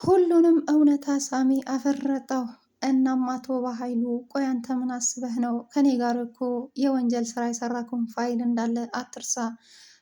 ሁሉንም እውነታ ሳሚ አፈረጠው። እናም አቶ በኃይሉ ቆይ አንተ ምን አስበህ ነው? ከኔ ጋር እኮ የወንጀል ስራ የሰራከውን ፋይል እንዳለ አትርሳ።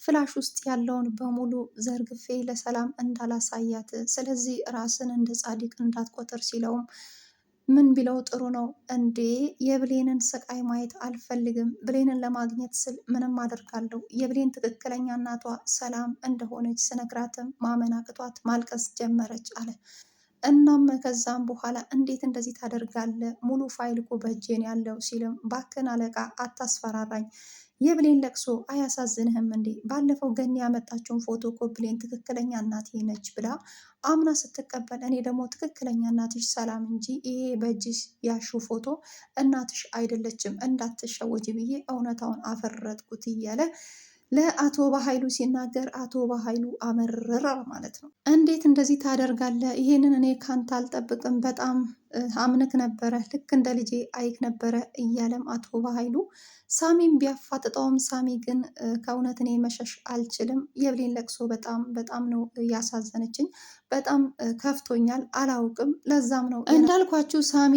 ፍላሽ ውስጥ ያለውን በሙሉ ዘርግፌ ለሰላም እንዳላሳያት፣ ስለዚህ ራስን እንደ ጻድቅ እንዳትቆጥር ሲለውም ምን ቢለው ጥሩ ነው እንዴ? የብሌንን ስቃይ ማየት አልፈልግም። ብሌንን ለማግኘት ስል ምንም አደርጋለሁ። የብሌን ትክክለኛ እናቷ ሰላም እንደሆነች ስነግራትም ማመን አቅቷት ማልቀስ ጀመረች አለ። እናም ከዛም በኋላ እንዴት እንደዚህ ታደርጋለህ? ሙሉ ፋይል እኮ በእጄን ያለው ሲልም ባክን አለቃ አታስፈራራኝ። የብሌን ለቅሶ አያሳዝንህም እንዴ? ባለፈው ገኒ ያመጣችውን ፎቶ እኮ ብሌን ትክክለኛ እናቴ ነች ብላ አምና ስትቀበል፣ እኔ ደግሞ ትክክለኛ እናትሽ ሰላም እንጂ ይሄ በእጅሽ ያሹ ፎቶ እናትሽ አይደለችም እንዳትሸወጂ ብዬ እውነታውን አፈረጥኩት እያለ ለአቶ በኃይሉ ሲናገር አቶ በኃይሉ አመረረ ማለት ነው። እንዴት እንደዚህ ታደርጋለህ? ይሄንን እኔ ካንተ አልጠብቅም። በጣም አምንክ ነበረ፣ ልክ እንደ ልጄ አይክ ነበረ እያለም አቶ በኃይሉ ሳሚም ቢያፋጥጠውም፣ ሳሚ ግን ከእውነት እኔ መሸሽ አልችልም። የብሌን ለቅሶ በጣም በጣም ነው ያሳዘነችኝ። በጣም ከፍቶኛል። አላውቅም። ለዛም ነው እንዳልኳችሁ ሳሚ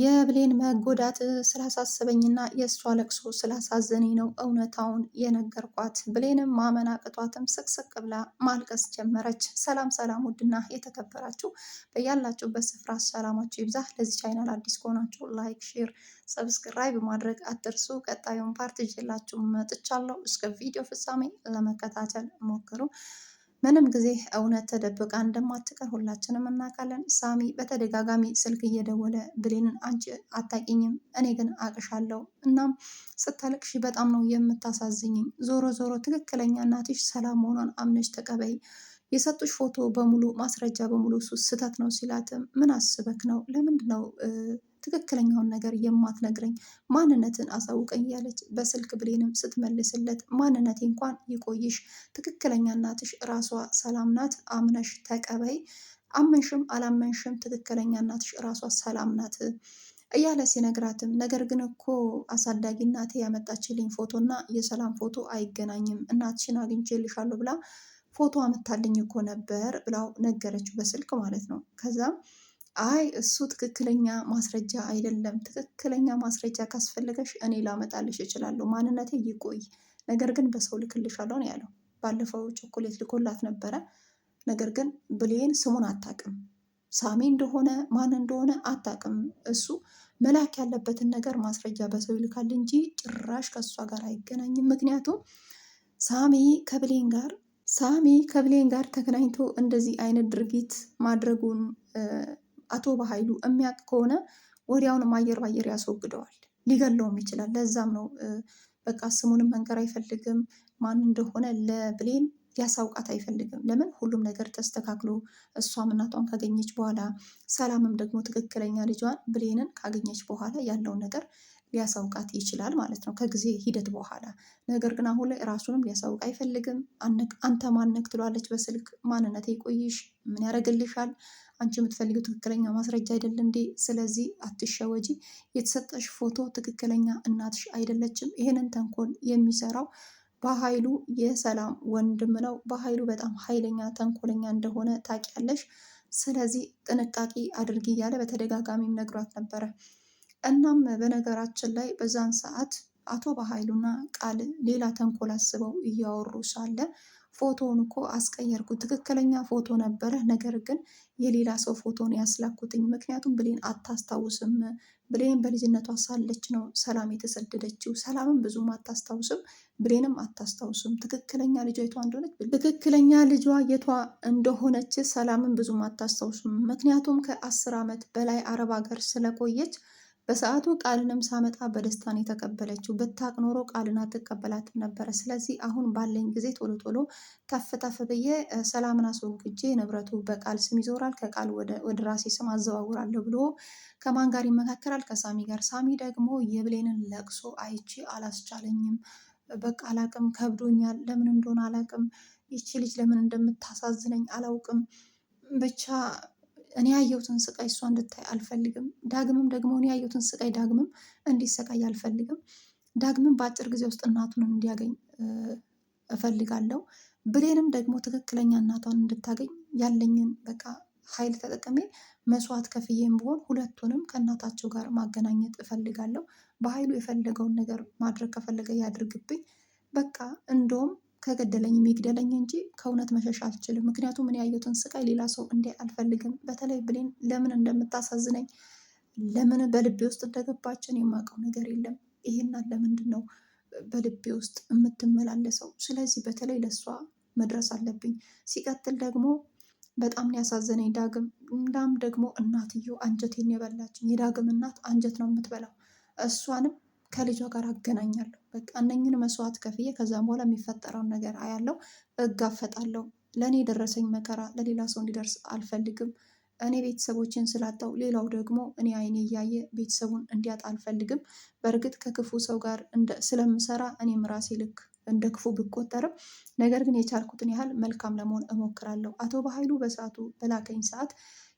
የብሌን መጎዳት ስላሳሰበኝና የእሷ ለቅሶ ስላሳዘነኝ ነው እውነታውን የነገርኳት። ብሌንም ማመን አቅቷትም ስቅስቅ ብላ ማልቀስ ጀመረች። ሰላም ሰላም! ውድና የተከበራችሁ በያላችሁበት ስፍራ ሰላማችሁ ይብዛ። ለዚህ ቻይናል አዲስ ከሆናችሁ ላይክ፣ ሼር፣ ሰብስክራይብ ማድረግ አትርሱ። ቀጣዩን ፓርት ይዤላችሁ መጥቻለሁ። እስከ ቪዲዮ ፍጻሜ ለመከታተል ሞክሩ። ምንም ጊዜ እውነት ተደብቃ እንደማትቀር ሁላችንም እናውቃለን። ሳሚ በተደጋጋሚ ስልክ እየደወለ ብሌንን አንቺ አታቂኝም፣ እኔ ግን አቅሻለሁ። እናም ስታለቅሺ በጣም ነው የምታሳዝኝኝ። ዞሮ ዞሮ ትክክለኛ እናትሽ ሰላም መሆኗን አምነሽ ተቀበይ። የሰጡሽ ፎቶ በሙሉ ማስረጃ በሙሉ እሱ ስህተት ነው ሲላትም ምን አስበክ ነው? ለምንድን ነው ትክክለኛውን ነገር የማትነግረኝ? ማንነትን አሳውቀኝ እያለች በስልክ ብሌንም ስትመልስለት ማንነቴ እንኳን ይቆይሽ፣ ትክክለኛ እናትሽ ራሷ ሰላም ናት፣ አምነሽ ተቀበይ። አመንሽም አላመንሽም ትክክለኛ እናትሽ ራሷ ሰላም ናት እያለ ሲነግራትም ነገር ግን እኮ አሳዳጊ እናቴ ያመጣችልኝ ፎቶና የሰላም ፎቶ አይገናኝም፣ እናትሽን አግኝቼልሻለሁ ብላ ፎቶ አመታልኝ እኮ ነበር ብላው ነገረችው በስልክ ማለት ነው። ከዛም አይ እሱ ትክክለኛ ማስረጃ አይደለም፣ ትክክለኛ ማስረጃ ካስፈለገሽ እኔ ላመጣልሽ እችላለሁ፣ ማንነቴ ይቆይ፣ ነገር ግን በሰው ልክልሻለሁ ነው ያለው። ባለፈው ቾኮሌት ልኮላት ነበረ። ነገር ግን ብሌን ስሙን አታውቅም፣ ሳሚ እንደሆነ ማን እንደሆነ አታውቅም። እሱ መላክ ያለበትን ነገር ማስረጃ በሰው ይልካል እንጂ ጭራሽ ከእሷ ጋር አይገናኝም። ምክንያቱም ሳሚ ከብሌን ጋር ተገናኝቶ እንደዚህ አይነት ድርጊት ማድረጉን አቶ በኃይሉ የሚያውቅ ከሆነ ወዲያውንም አየር ባየር ያስወግደዋል፣ ሊገለውም ይችላል። ለዛም ነው በቃ ስሙንም መንገር አይፈልግም፣ ማን እንደሆነ ለብሌን ሊያሳውቃት አይፈልግም። ለምን? ሁሉም ነገር ተስተካክሎ እሷም እናቷን ካገኘች በኋላ ሰላምም ደግሞ ትክክለኛ ልጇን ብሌንን ካገኘች በኋላ ያለውን ነገር ሊያሳውቃት ይችላል ማለት ነው ከጊዜ ሂደት በኋላ። ነገር ግን አሁን ላይ ራሱንም ሊያሳውቅ አይፈልግም። አንተ ማነክ ትሏለች በስልክ። ማንነቴ ይቆይሽ፣ ምን ያደርግልሻል? አንቺ የምትፈልጊው ትክክለኛ ማስረጃ አይደል እንዴ? ስለዚህ አትሸወጂ። የተሰጠሽ ፎቶ ትክክለኛ እናትሽ አይደለችም። ይህንን ተንኮል የሚሰራው በኃይሉ የሰላም ወንድም ነው። በኃይሉ በጣም ኃይለኛ ተንኮለኛ እንደሆነ ታውቂያለሽ። ስለዚህ ጥንቃቄ አድርጊ እያለ በተደጋጋሚም ነግሯት ነበረ። እናም በነገራችን ላይ በዛን ሰዓት አቶ በኃይሉና ቃል ሌላ ተንኮል አስበው እያወሩ ሳለ ፎቶውን እኮ አስቀየርኩት፣ ትክክለኛ ፎቶ ነበረ፣ ነገር ግን የሌላ ሰው ፎቶን ያስላኩትኝ። ምክንያቱም ብሌን አታስታውስም። ብሌን በልጅነቷ ሳለች ነው ሰላም የተሰደደችው። ሰላምም ብዙም አታስታውስም፣ ብሌንም አታስታውስም። ትክክለኛ ልጇ የቷ እንደሆነች ሰላምን ብዙም አታስታውስም። ምክንያቱም ከ10 ዓመት በላይ አረብ ሀገር ስለቆየች በሰዓቱ ቃልንም ሳመጣ በደስታን የተቀበለችው። ብታቅ ኖሮ ቃልን አትቀበላትም ነበረ። ስለዚህ አሁን ባለኝ ጊዜ ቶሎ ቶሎ ተፍ ብዬ ሰላምን አስወግጄ ንብረቱ በቃል ስም ይዞራል፣ ከቃል ወደ ራሴ ስም አዘዋውራለሁ ብሎ ከማን ጋር ይመካከራል? ከሳሚ ጋር። ሳሚ ደግሞ የብሌንን ለቅሶ አይቼ አላስቻለኝም። በቃ አላቅም፣ ከብዶኛል። ለምን እንደሆነ አላቅም። ይቺ ልጅ ለምን እንደምታሳዝነኝ አላውቅም። ብቻ እኔ ያየሁትን ስቃይ እሷ እንድታይ አልፈልግም። ዳግምም ደግሞ እኔ ያየሁትን ስቃይ ዳግምም እንዲሰቃይ አልፈልግም። ዳግምም በአጭር ጊዜ ውስጥ እናቱን እንዲያገኝ እፈልጋለሁ። ብሌንም ደግሞ ትክክለኛ እናቷን እንድታገኝ ያለኝን በቃ ኃይል ተጠቅሜ መስዋዕት ከፍዬም ቢሆን ሁለቱንም ከእናታቸው ጋር ማገናኘት እፈልጋለሁ። በኃይሉ የፈለገውን ነገር ማድረግ ከፈለገ ያድርግብኝ። በቃ እንደውም ከገደለኝ የሚግደለኝ እንጂ ከእውነት መሸሽ አልችልም። ምክንያቱም እኔ ያየሁትን ስቃይ ሌላ ሰው እንዲህ አልፈልግም። በተለይ ብሌን ለምን እንደምታሳዝነኝ ለምን በልቤ ውስጥ እንደገባችን የማውቀው ነገር የለም። ይሄና ለምንድን ነው በልቤ ውስጥ የምትመላለሰው? ስለዚህ በተለይ ለእሷ መድረስ አለብኝ። ሲቀጥል ደግሞ በጣም ያሳዘነኝ ዳግም እንዳም ደግሞ እናትየው አንጀቴን የበላችኝ። የዳግም እናት አንጀት ነው የምትበላው። እሷንም ከልጇ ጋር አገናኛለሁ። በቃ እነኝን መስዋዕት ከፍዬ ከዛም በኋላ የሚፈጠረውን ነገር አያለው፣ እጋፈጣለሁ። ለእኔ የደረሰኝ መከራ ለሌላ ሰው እንዲደርስ አልፈልግም። እኔ ቤተሰቦችን ስላጣው ሌላው ደግሞ እኔ አይኔ እያየ ቤተሰቡን እንዲያጣ አልፈልግም። በእርግጥ ከክፉ ሰው ጋር ስለምሰራ እኔም ራሴ ልክ እንደ ክፉ ብቆጠርም ነገር ግን የቻልኩትን ያህል መልካም ለመሆን እሞክራለሁ። አቶ በኃይሉ በሰዓቱ በላከኝ ሰዓት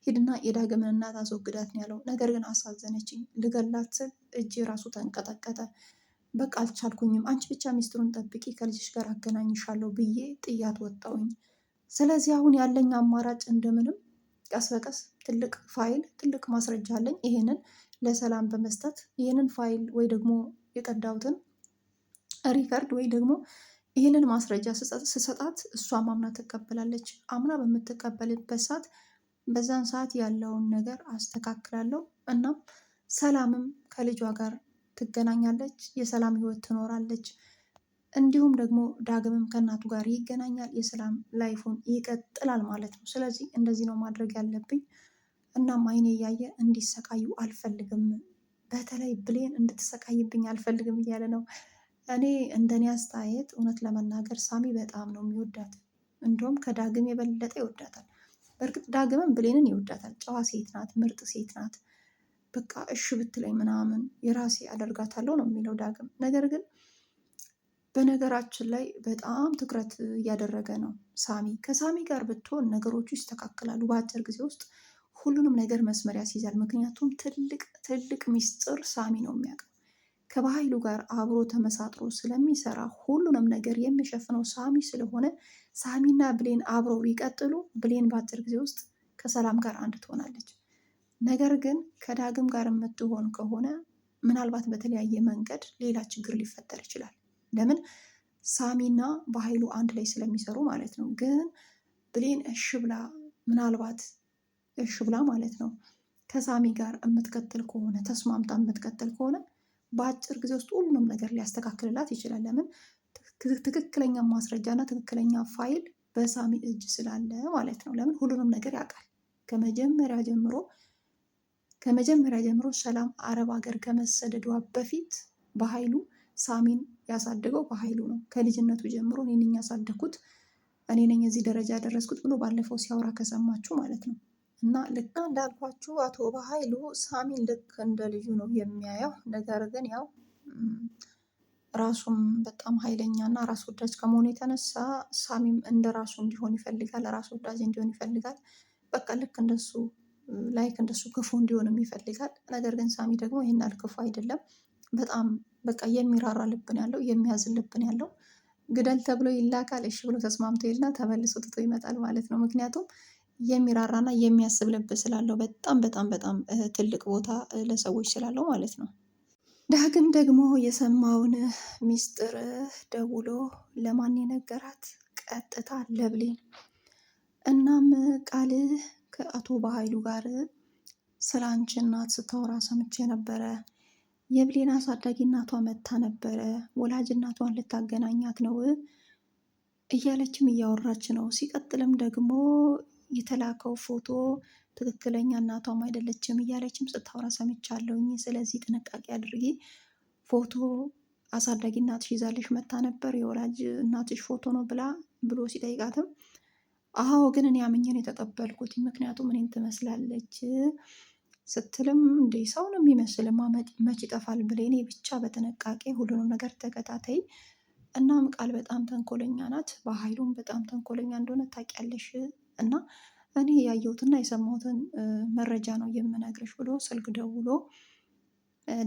ሂድና የዳግምን እናት አስወግዳት ነው ያለው። ነገር ግን አሳዘነችኝ። ልገላት ስል እጄ ራሱ ተንቀጠቀጠ። በቃ አልቻልኩኝም። አንቺ ብቻ ሚስጥሩን ጠብቂ፣ ከልጅሽ ጋር አገናኝሻለሁ ብዬ ጥያት ወጣሁኝ። ስለዚህ አሁን ያለኝ አማራጭ እንደምንም ቀስ በቀስ ትልቅ ፋይል ትልቅ ማስረጃ አለኝ። ይሄንን ለሰላም በመስጠት ይህንን ፋይል ወይ ደግሞ የቀዳሁትን ሪከርድ ወይ ደግሞ ይህንን ማስረጃ ስሰጣት እሷም አምና ትቀበላለች። አምና በምትቀበልበት ሰዓት በዛን ሰዓት ያለውን ነገር አስተካክላለሁ። እናም ሰላምም ከልጇ ጋር ትገናኛለች፣ የሰላም ህይወት ትኖራለች። እንዲሁም ደግሞ ዳግምም ከእናቱ ጋር ይገናኛል፣ የሰላም ላይፉን ይቀጥላል ማለት ነው። ስለዚህ እንደዚህ ነው ማድረግ ያለብኝ። እናም አይኔ እያየ እንዲሰቃዩ አልፈልግም። በተለይ ብሌን እንድትሰቃይብኝ አልፈልግም እያለ ነው። እኔ እንደኔ አስተያየት እውነት ለመናገር ሳሚ በጣም ነው የሚወዳት። እንደውም ከዳግም የበለጠ ይወዳታል። በእርግጥ ዳግምም ብሌንን ይወዳታል። ጨዋ ሴት ናት፣ ምርጥ ሴት ናት። በቃ እሺ ብትለኝ ምናምን የራሴ አደርጋታለሁ ነው የሚለው ዳግም። ነገር ግን በነገራችን ላይ በጣም ትኩረት እያደረገ ነው ሳሚ። ከሳሚ ጋር ብትሆን ነገሮቹ ይስተካከላሉ። በአጭር ጊዜ ውስጥ ሁሉንም ነገር መስመር ያስይዛል። ምክንያቱም ትልቅ ትልቅ ሚስጥር ሳሚ ነው የሚያውቀው። ከባኃይሉ ጋር አብሮ ተመሳጥሮ ስለሚሰራ ሁሉንም ነገር የሚሸፍነው ሳሚ ስለሆነ ሳሚና ብሌን አብረው ቢቀጥሉ ብሌን በአጭር ጊዜ ውስጥ ከሰላም ጋር አንድ ትሆናለች። ነገር ግን ከዳግም ጋር የምትሆን ከሆነ ምናልባት በተለያየ መንገድ ሌላ ችግር ሊፈጠር ይችላል። ለምን ሳሚና በኃይሉ አንድ ላይ ስለሚሰሩ ማለት ነው። ግን ብሌን እሺ ብላ ምናልባት እሺ ብላ ማለት ነው ከሳሚ ጋር የምትቀጥል ከሆነ ተስማምታ የምትቀጥል ከሆነ በአጭር ጊዜ ውስጥ ሁሉንም ነገር ሊያስተካክልላት ይችላል። ለምን ትክክለኛ ማስረጃና ትክክለኛ ፋይል በሳሚ እጅ ስላለ ማለት ነው። ለምን ሁሉንም ነገር ያውቃል። ከመጀመሪያ ጀምሮ ሰላም አረብ ሀገር ከመሰደዷ በፊት በኃይሉ ሳሚን ያሳደገው በኃይሉ ነው። ከልጅነቱ ጀምሮ እኔ ነኝ ያሳደግኩት፣ እኔ ነኝ እዚህ ደረጃ ያደረስኩት ብሎ ባለፈው ሲያወራ ከሰማችሁ ማለት ነው። እና ልክ እንዳልኳችሁ አቶ በኃይሉ ሳሚን ልክ እንደ ልጁ ነው የሚያየው። ነገር ግን ያው ራሱም በጣም ኃይለኛ እና ራስ ወዳጅ ከመሆኑ የተነሳ ሳሚም እንደ ራሱ እንዲሆን ይፈልጋል፣ ራስ ወዳጅ እንዲሆን ይፈልጋል። በቃ ልክ እንደሱ ላይክ እንደሱ ክፉ እንዲሆንም ይፈልጋል። ነገር ግን ሳሚ ደግሞ ይህን ያህል ክፉ አይደለም። በጣም በቃ የሚራራ ልብን ያለው የሚያዝን ልብን ያለው። ግደል ተብሎ ይላካል፣ እሺ ብሎ ተስማምቶ ይልና ተመልሶ ትቶ ይመጣል ማለት ነው። ምክንያቱም የሚራራና የሚያስብ ልብ ስላለው በጣም በጣም በጣም ትልቅ ቦታ ለሰዎች ስላለው ማለት ነው። ዳግም ደግሞ የሰማውን ሚስጥር ደውሎ ለማን የነገራት? ቀጥታ ለብሌን። እናም ቃል ከአቶ በኃይሉ ጋር ስለ አንቺ እናት ስታወራ ሰምቼ ነበረ። የብሌን አሳዳጊ እናቷ መታ ነበረ፣ ወላጅ እናቷን ልታገናኛት ነው እያለችም እያወራች ነው። ሲቀጥልም ደግሞ የተላከው ፎቶ ትክክለኛ እናቷም አይደለችም እያለችም ስታወራ ሰምቻለሁኝ። ስለዚህ ጥንቃቄ አድርጊ፣ ፎቶ አሳዳጊ እናትሽ ይዛልሽ መታ ነበር፣ የወላጅ እናትሽ ፎቶ ነው ብሎ ሲጠይቃትም አዎ ግን እኔ አምኜን የተቀበልኩት ምክንያቱም እኔን ትመስላለች ስትልም እንደ ሰው ነው የሚመስልማ መች ይጠፋል ብሌን፣ ብቻ በጥንቃቄ ሁሉንም ነገር ተከታተይ። እናም ቃል በጣም ተንኮለኛ ናት፣ በኃይሉም በጣም ተንኮለኛ እንደሆነ ታውቂያለሽ። እና እኔ ያየሁትና የሰማሁትን መረጃ ነው የምነግርሽ ብሎ ስልክ ደውሎ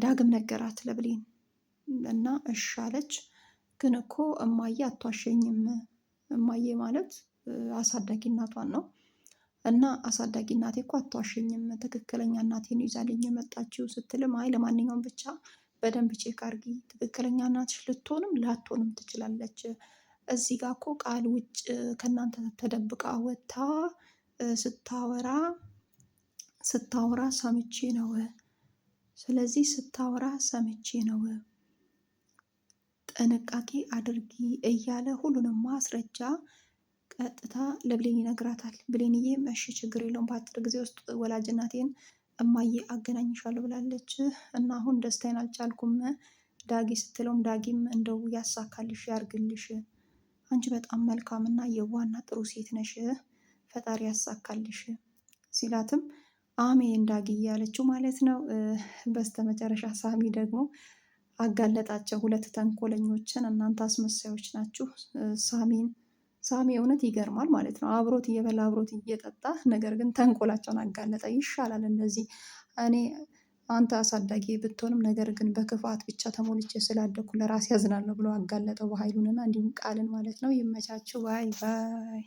ዳግም ነገራት ለብሌን። እና እሺ አለች። ግን እኮ እማዬ አትዋሸኝም፣ እማዬ ማለት አሳዳጊ እናቷን ነው። እና አሳዳጊ እናቴ እኮ አትዋሸኝም፣ ትክክለኛ እናቴን ይዛልኝ የመጣችው ስትልም አይ ለማንኛውም ብቻ በደንብ ቼክ አድርጊ፣ ትክክለኛ እናትሽ ልትሆንም ላትሆንም ትችላለች። እዚህ ጋር እኮ ቃል ውጭ ከእናንተ ተደብቃ ወጥታ ስታወራ ስታወራ ሰምቼ ነው። ስለዚህ ስታወራ ሰምቼ ነው፣ ጥንቃቄ አድርጊ እያለ ሁሉንም ማስረጃ ቀጥታ ለብሌን ይነግራታል። ብሌንዬም እሺ ችግር የለውም በአጭር ጊዜ ውስጥ ወላጅ እናቴን እማዬ አገናኝሻለሁ ብላለች እና አሁን ደስታዬን አልቻልኩም ዳጊ ስትለውም ዳጊም እንደው ያሳካልሽ ያርግልሽ፣ አንቺ በጣም መልካም እና የዋና ጥሩ ሴት ነሽ፣ ፈጣሪ ያሳካልሽ ሲላትም አሜን ዳጊ እያለችው ማለት ነው። በስተመጨረሻ ሳሚ ደግሞ አጋለጣቸው ሁለት ተንኮለኞችን፣ እናንተ አስመሳዮች ናችሁ። ሳሚ እውነት ይገርማል ማለት ነው። አብሮት እየበላ አብሮት እየጠጣ ነገር ግን ተንኮላቸውን አጋለጠ። ይሻላል እንደዚህ እኔ አንተ አሳዳጊ ብትሆንም ነገር ግን በክፋት ብቻ ተሞልቼ ስላደኩ ለራሴ ያዝናለሁ ብሎ አጋለጠው በኃይሉንና እንዲሁም ቃልን ማለት ነው። ይመቻችሁ። ባይ ባይ